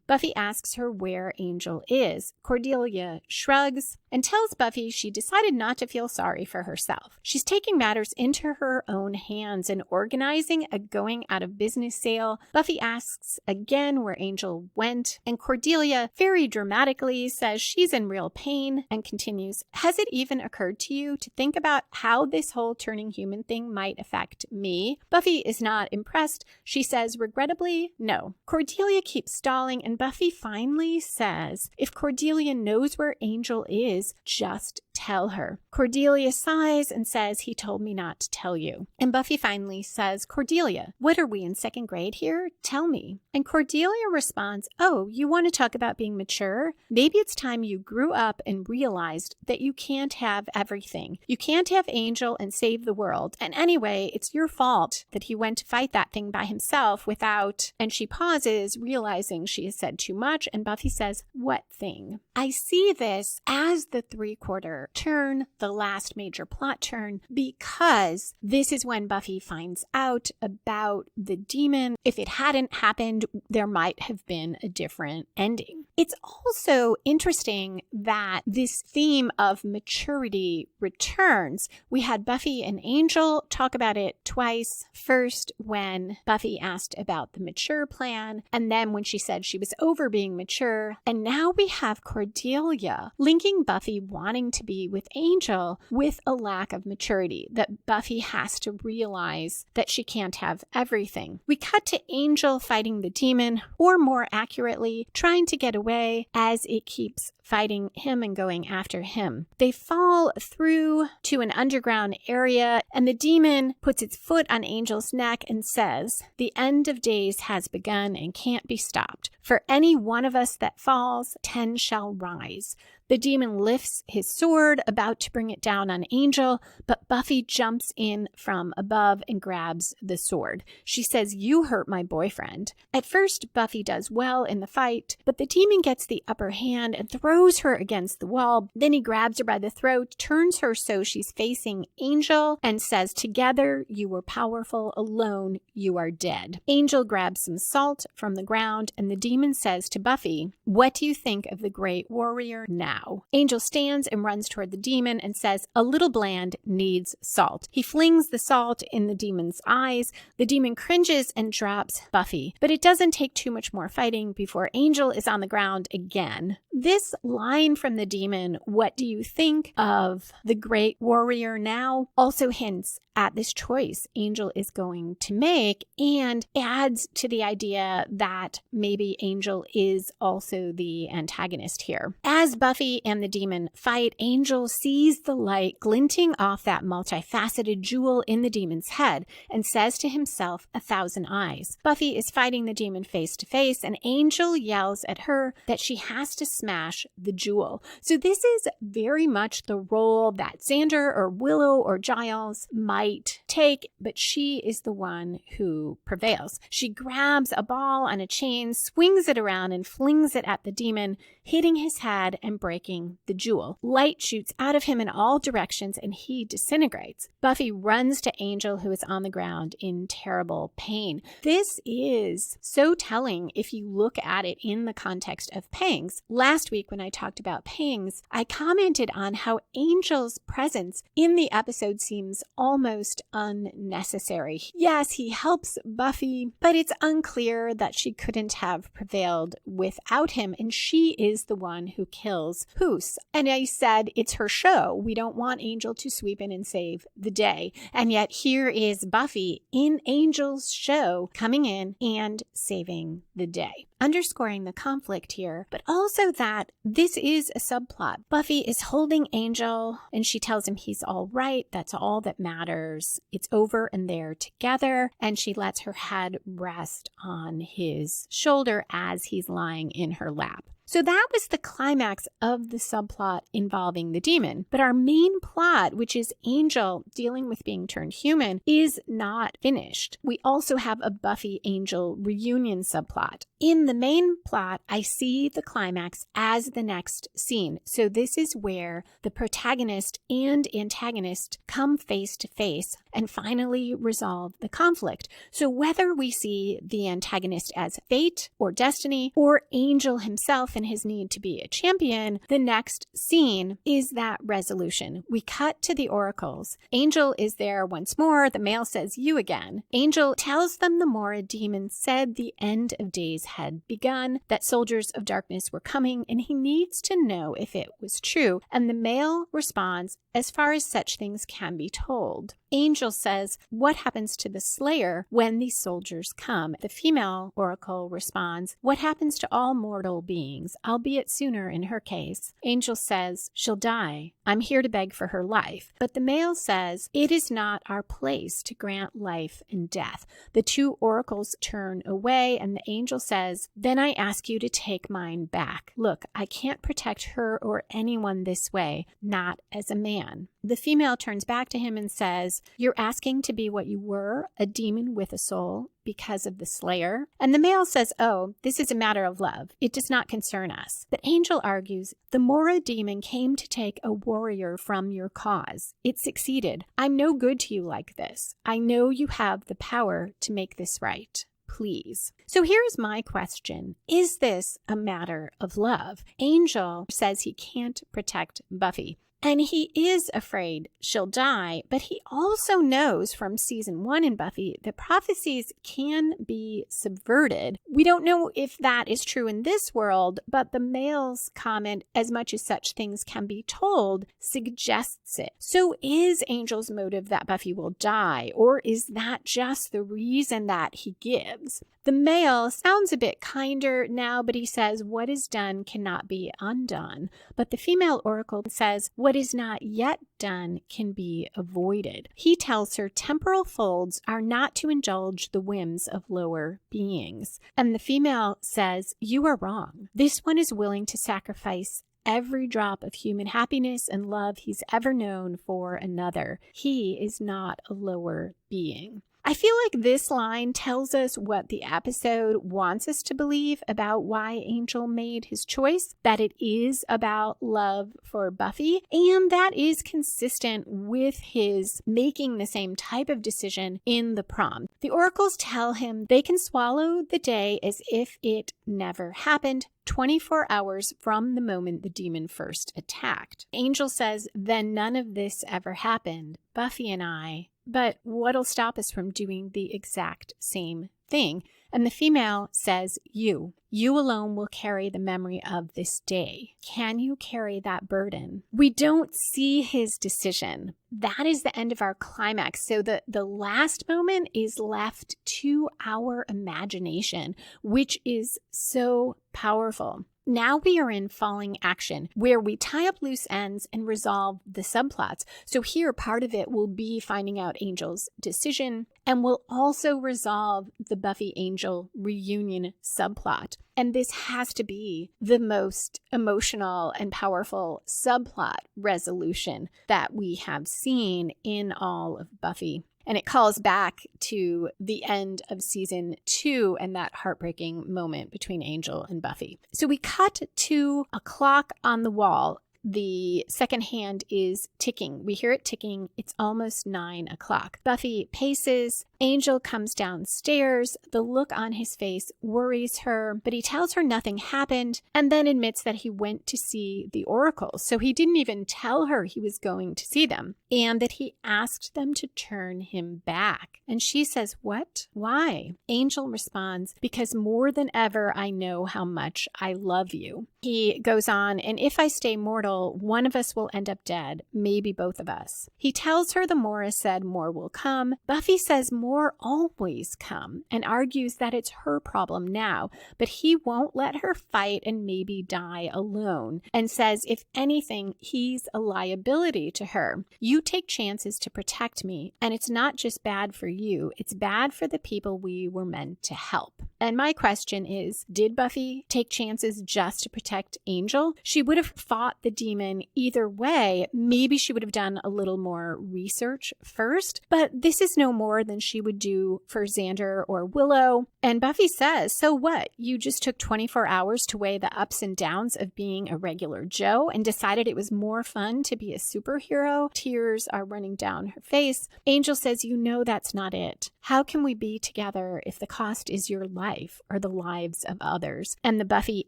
Buffy asks her where Angel is. Cordelia shrugs and tells Buffy she decided not to feel sorry for herself. She's taking matters into her own hands and organizing a going out of business sale. Buffy asks again where Angel went, and Cordelia very dramatically says she's in real pain and continues, "Has it even occurred to you to think about how this whole turning human thing might affect me?" Buffy is not impressed. She says, regrettably, no. Cordelia keeps stalling, and Buffy finally says, if Cordelia knows where Angel is, just tell her. Cordelia sighs and says, he told me not to tell you. And Buffy finally says, Cordelia, what are we in second grade here? Tell me. And Cordelia responds, oh, you want to talk about being mature? Maybe it's time you grew up and realized that you can't have everything. You can't have Angel and save the world. And anyway, it's your fault that he went to fight that thing by himself without, and she pauses, realizing she has said too much, and Buffy says, what thing? I see this as the 3/4 turn, the last major plot turn, because this is when Buffy finds out about the demon. If it hadn't happened, there might have been a different ending. It's also interesting that this theme of maturity returns. We had Buffy and Angel talk about it twice. First, when Buffy asked about the mature plan, and then when she said she was over being mature. And now we have Cordelia linking Buffy wanting to be with Angel with a lack of maturity, that Buffy has to realize that she can't have everything. We cut to Angel fighting the demon, or more accurately, trying to get away as it keeps fighting him and going after him. They fall through to an underground area, and the demon puts its foot on Angel's neck and says, the end of days has begun and can't be stopped. For any one of us that falls, 10 shall rise. The demon lifts his sword, about to bring it down on Angel, but Buffy jumps in from above and grabs the sword. She says, you hurt my boyfriend. At first, Buffy does well in the fight, but the demon gets the upper hand and throws her against the wall. Then he grabs her by the throat, turns her so she's facing Angel, and says, together you were powerful, alone you are dead. Angel grabs some salt from the ground, and the demon says to Buffy, what do you think of the great warrior now? Angel stands and runs toward the demon and says, a little bland needs salt. He flings the salt in the demon's eyes. The demon cringes and drops Buffy, but it doesn't take too much more fighting before Angel is on the ground again. This line from the demon, what do you think of the great warrior now, also hints at this choice Angel is going to make and adds to the idea that maybe Angel is also the antagonist here. As Buffy and the demon fight, Angel sees the light glinting off that multifaceted jewel in the demon's head and says to himself, 1,000 eyes. Buffy is fighting the demon face to face, and Angel yells at her that she has to smash the jewel. So this is very much the role that Xander or Willow or Giles might take, but she is the one who prevails. She grabs a ball on a chain, swings it around, and flings it at the demon, hitting his head and breaking the jewel. Light shoots out of him in all directions, and he disintegrates. Buffy runs to Angel, who is on the ground in terrible pain. This is so telling if you look at it in the context of pangs. Last week, when I talked about pangs, I commented on how Angel's presence in the episode seems almost unnecessary. Yes, he helps Buffy, but it's unclear that she couldn't have prevailed without him, and she is the one who kills Hoos. And I said, it's her show. We don't want Angel to sweep in and save the day. And yet here is Buffy in Angel's show coming in and saving the day. underscoring the conflict here, but also that this is a subplot. Buffy is holding Angel, and she tells him he's all right. That's all that matters. It's over and they're together, and she lets her head rest on his shoulder as he's lying in her lap. So that was the climax of the subplot involving the demon. But our main plot, which is Angel dealing with being turned human, is not finished. We also have a Buffy-Angel reunion subplot. In the main plot, I see the climax as the next scene. So this is where the protagonist and antagonist come face to face and finally resolve the conflict. So whether we see the antagonist as fate or destiny or Angel himself and his need to be a champion, the next scene is that resolution. We cut to the oracles. Angel is there once more. The male says, "You again." Angel tells them the Mora demon said the end of days had begun, that soldiers of darkness were coming, and he needs to know if it was true. And the male responds, "As far as such things can be told." Angel says, "What happens to the Slayer when these soldiers come?" The female oracle responds, "What happens to all mortal beings, albeit sooner in her case?" Angel says, "She'll die. I'm here to beg for her life." But the male says, "It is not our place to grant life and death." The two oracles turn away, and the angel says, "Then I ask you to take mine back. Look, I can't protect her or anyone this way, not as a man." The female turns back to him and says, "You're asking to be what you were, a demon with a soul, because of the Slayer?" And the male says, "Oh, this is a matter of love. It does not concern us." But Angel argues, "The Mora demon came to take a warrior from your cause. It succeeded. I'm no good to you like this. I know you have the power to make this right. Please." So here's my question. Is this a matter of love? Angel says he can't protect Buffy. And he is afraid she'll die, but he also knows from season 1 in Buffy that prophecies can be subverted. We don't know if that is true in this world, but the male's comment, "as much as such things can be told," suggests it. So is Angel's motive that Buffy will die, or is that just the reason that he gives? The male sounds a bit kinder now, but he says, "What is done cannot be undone." But the female oracle says, "What is not yet done can be avoided." He tells her temporal folds are not to indulge the whims of lower beings. And the female says, "You are wrong. This one is willing to sacrifice every drop of human happiness and love he's ever known for another. He is not a lower being." I feel like this line tells us what the episode wants us to believe about why Angel made his choice, that it is about love for Buffy, and that is consistent with his making the same type of decision in the prom. The oracles tell him they can swallow the day as if it never happened, 24 hours from the moment the demon first attacked. Angel says, "Then none of this ever happened, Buffy and I. But what'll stop us from doing the exact same thing?" And the female says, You alone will carry the memory of this day. Can you carry that burden?" We don't see his decision. That is the end of our climax. So the last moment is left to our imagination, which is so powerful. Now we are in falling action, where we tie up loose ends and resolve the subplots. So here, part of it will be finding out Angel's decision, and we'll also resolve the Buffy-Angel reunion subplot. And this has to be the most emotional and powerful subplot resolution that we have seen in all of Buffy. And it calls back to the end of season 2 and that heartbreaking moment between Angel and Buffy. So we cut to a clock on the wall. The second hand is ticking. We hear it ticking. It's almost 9 o'clock. Buffy paces. Angel comes downstairs. The look on his face worries her, but he tells her nothing happened and then admits that he went to see the oracles. So he didn't even tell her he was going to see them, and that he asked them to turn him back. And she says, "What? Why?" Angel responds, "Because more than ever, I know how much I love you." He goes on, "And if I stay mortal, one of us will end up dead, maybe both of us." He tells her the Mora said more will come. Buffy says more more always come and argues that it's her problem now, but he won't let her fight and maybe die alone, and says, if anything, he's a liability to her. You take chances to protect me, and it's not just bad for you, it's bad for the people we were meant to help. And my question is, did Buffy take chances just to protect Angel? She would have fought the demon either way. Maybe she would have done a little more research first, but this is no more than she would do for Xander or Willow. And Buffy says, so what? You just took 24 hours to weigh the ups and downs of being a regular Joe and decided it was more fun to be a superhero? Tears are running down her face. Angel says, you know that's not it. How can we be together if the cost is your life or the lives of others? And the Buffy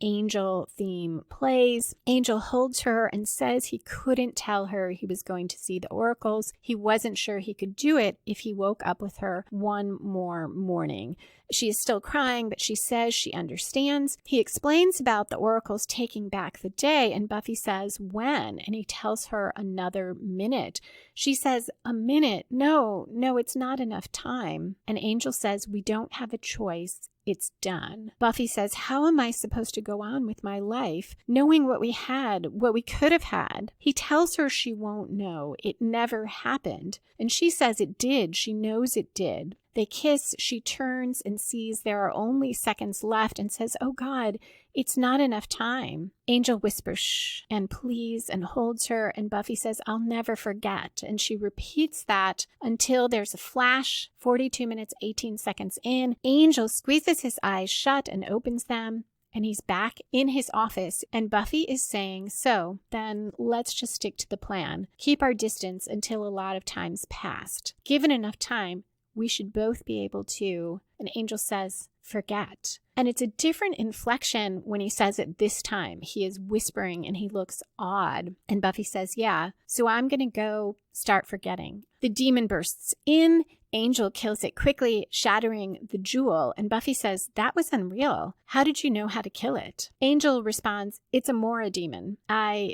Angel theme plays. Angel holds her and says he couldn't tell her he was going to see the oracles. He wasn't sure he could do it if he woke up with her one more morning. She is still crying, but she says she understands. He explains about the oracles taking back the day, and Buffy says, when? And he tells her another minute. She says, a minute? No, it's not enough time. And Angel says, we don't have a choice. It's done. Buffy says, how am I supposed to go on with my life, knowing what we had, what we could have had? He tells her she won't know. It never happened. And she says it did. She knows it did. They kiss. She turns and sees there are only seconds left and says, oh God, it's not enough time. Angel whispers, shh, and please, and holds her. And Buffy says, I'll never forget. And she repeats that until there's a flash. 42 minutes, 18 seconds in. Angel squeezes his eyes shut and opens them. And he's back in his office, and Buffy is saying, so then let's just stick to the plan. Keep our distance until a lot of time's passed. Given enough time, we should both be able to, and Angel says, forget. And it's a different inflection when he says it this time. He is whispering and he looks odd. And Buffy says, yeah, so I'm going to go start forgetting. The demon bursts in. Angel kills it quickly, shattering the jewel, and Buffy says, that was unreal. How did you know how to kill it? Angel responds, it's a Mora demon. I've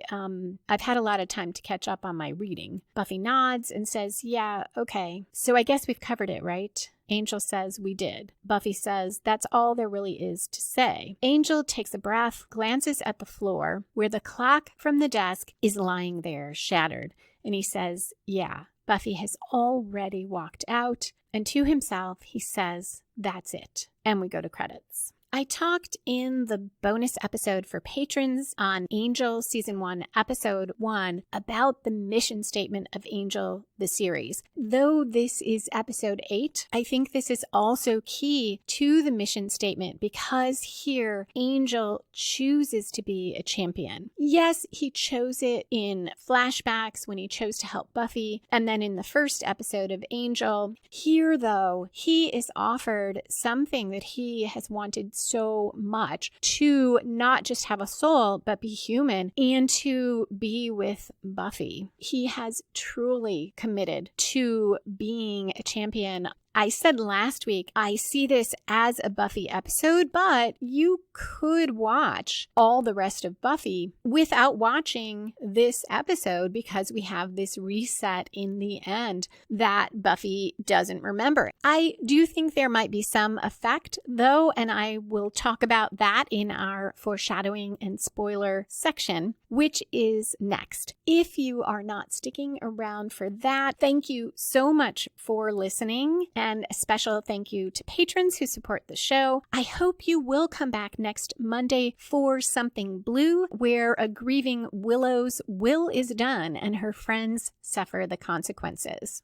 had a lot of time to catch up on my reading. Buffy nods and says, yeah, okay. So I guess we've covered it, right? Angel says, we did. Buffy says, that's all there really is to say. Angel takes a breath, glances at the floor where the clock from the desk is lying there, shattered, and he says, yeah. Buffy has already walked out, and to himself, he says, that's it. And we go to credits. I talked in the bonus episode for patrons on Angel Season 1, Episode 1 about the mission statement of Angel, the series. Though this is Episode 8, I think this is also key to the mission statement because here Angel chooses to be a champion. Yes, he chose it in flashbacks when he chose to help Buffy, and then in the first episode of Angel. Here, though, he is offered something that he has wanted so much, to not just have a soul, but be human and to be with Buffy. He has truly committed to being a champion. I said last week, I see this as a Buffy episode, but you could watch all the rest of Buffy without watching this episode because we have this reset in the end that Buffy doesn't remember. I do think there might be some effect, though, and I will talk about that in our foreshadowing and spoiler section, which is next. If you are not sticking around for that, thank you so much for listening. And a special thank you to patrons who support the show. I hope you will come back next Monday for Something Blue, where a grieving Willow's will is done and her friends suffer the consequences.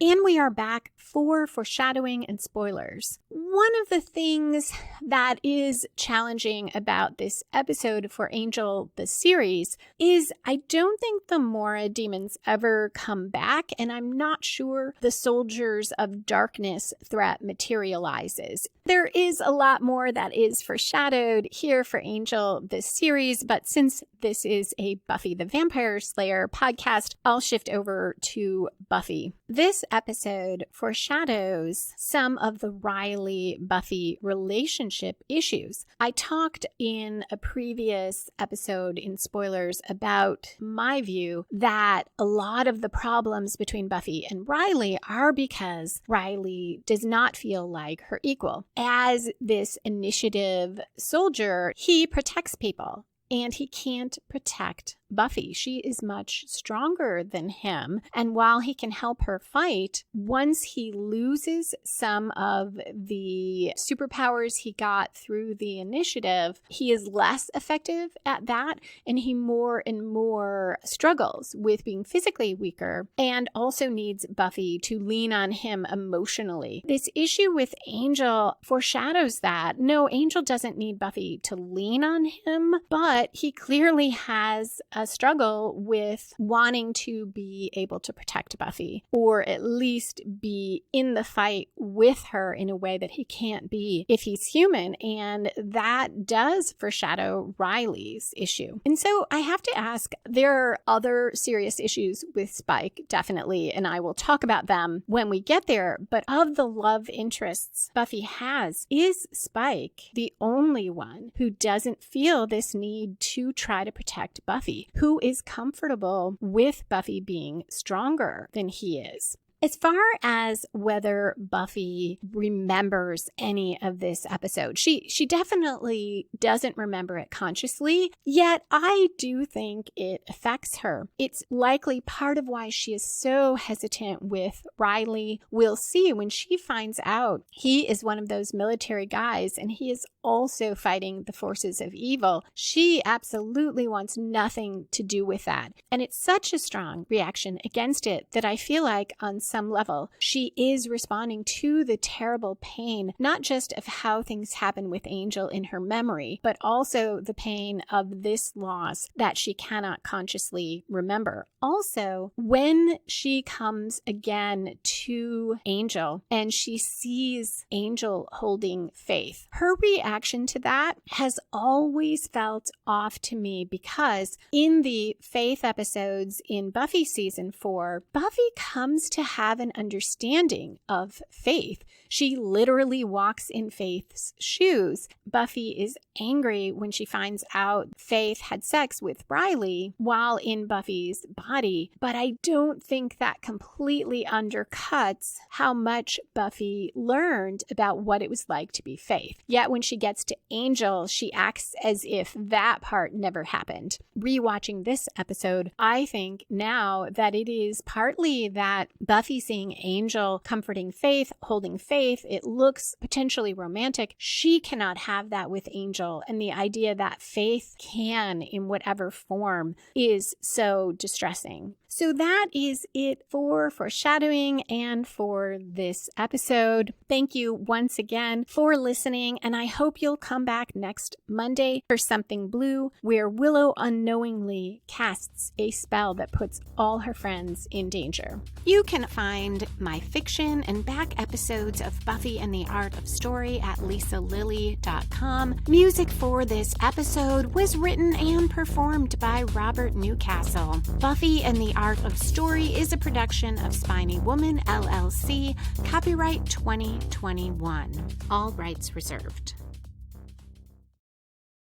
And we are back for foreshadowing and spoilers. One of the things that is challenging about this episode for Angel, the series, is I don't think the Mora demons ever come back, and I'm not sure the Soldiers of Darkness threat materializes. There is a lot more that is foreshadowed here for Angel, this series, but since this is a Buffy the Vampire Slayer podcast, I'll shift over to Buffy. This episode, for foreshadows some of the Riley-Buffy relationship issues. I talked in a previous episode in spoilers about my view that a lot of the problems between Buffy and Riley are because Riley does not feel like her equal. As this initiative soldier, he protects people. And he can't protect Buffy. She is much stronger than him. And while he can help her fight, once he loses some of the superpowers he got through the initiative, he is less effective at that. And he more and more struggles with being physically weaker and also needs Buffy to lean on him emotionally. This issue with Angel foreshadows that. No, Angel doesn't need Buffy to lean on him, but he clearly has a struggle with wanting to be able to protect Buffy, or at least be in the fight with her in a way that he can't be if he's human. And that does foreshadow Riley's issue. And so I have to ask, there are other serious issues with Spike, definitely, and I will talk about them when we get there. But of the love interests Buffy has, is Spike the only one who doesn't feel this need to try to protect Buffy, who is comfortable with Buffy being stronger than he is? As far as whether Buffy remembers any of this episode, she definitely doesn't remember it consciously, yet I do think it affects her. It's likely part of why she is so hesitant with Riley. We'll see when she finds out he is one of those military guys and he is also fighting the forces of evil. She absolutely wants nothing to do with that. And it's such a strong reaction against it that I feel like on some level, she is responding to the terrible pain, not just of how things happen with Angel in her memory, but also the pain of this loss that she cannot consciously remember. Also, when she comes again to Angel and she sees Angel holding Faith, her reaction to that has always felt off to me, because in the Faith episodes in Buffy season 4, Buffy comes to have an understanding of Faith. She literally walks in Faith's shoes. Buffy is angry when she finds out Faith had sex with Riley while in Buffy's body, but I don't think that completely undercuts how much Buffy learned about what it was like to be Faith. Yet when she gets to Angel, she acts as if that part never happened. Rewatching this episode, I think now that it is partly that Buffy seeing Angel comforting Faith, holding Faith, it looks potentially romantic. She cannot have that with Angel, and the idea that Faith can in whatever form is so distressing. So that is it for foreshadowing and for this episode. Thank you once again for listening, and I hope you'll come back next Monday for Something Blue, where Willow unknowingly casts a spell that puts all her friends in danger. You can find my fiction and back episodes of Buffy and the Art of Story at lisalilly.com. Music for this episode was written and performed by Robert Newcastle. Buffy and the Art of Story is a production of Spiny Woman, LLC, copyright 2021. All rights reserved.